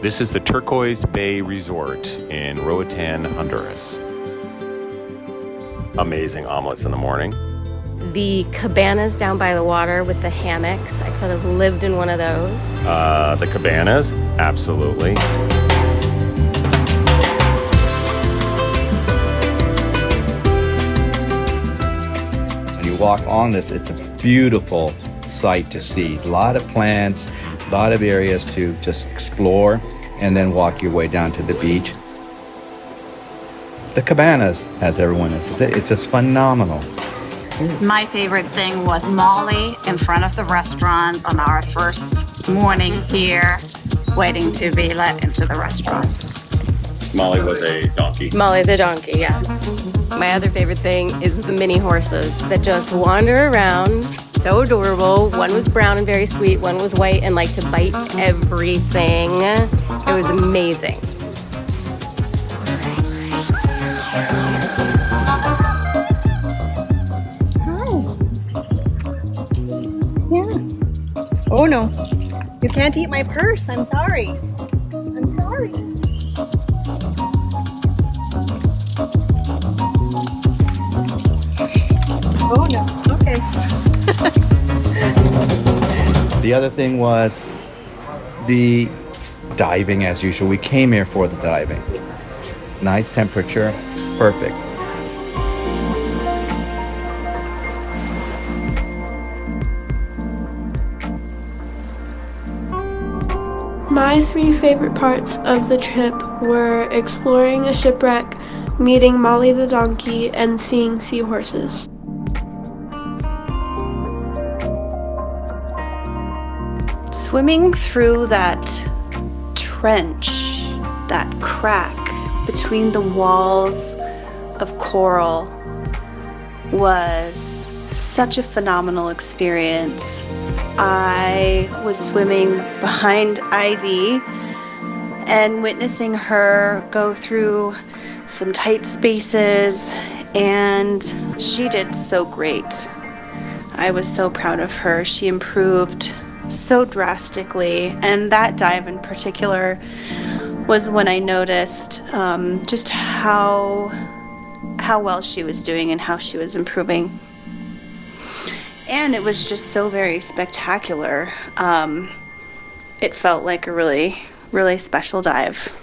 This is the Turquoise Bay Resort in Roatan, Honduras. Amazing omelets in the morning. The cabanas down by the water with the hammocks. I could have lived in one of those. The cabanas, absolutely. When you walk on this, it's a beautiful sight to see. A lot of plants, a lot of areas to just explore, and then walk your way down to the beach. The cabanas, as everyone says, it's just phenomenal. My favorite thing was Molly in front of the restaurant on our first morning here, waiting to be let into the restaurant. Molly was a donkey. Molly the donkey, yes. My other favorite thing is the mini horses that just wander around. So adorable. One was brown and very sweet. One was white and liked to bite everything. It was amazing. Oh no, you can't eat my purse. I'm sorry. I'm sorry. Oh no, okay. The other thing was the diving as usual. We came here for the diving. Nice temperature, perfect. My three favorite parts of the trip were exploring a shipwreck, meeting Molly the donkey, and seeing seahorses. Swimming through that trench, that crack between the walls of coral was such a phenomenal experience. I was swimming behind Ivy and witnessing her go through some tight spaces, and she did so great. I was so proud of her. She improved so drastically, and that dive in particular was when I noticed just how well she was doing and how she was improving. And it was just so very spectacular. It felt like a really, really special dive.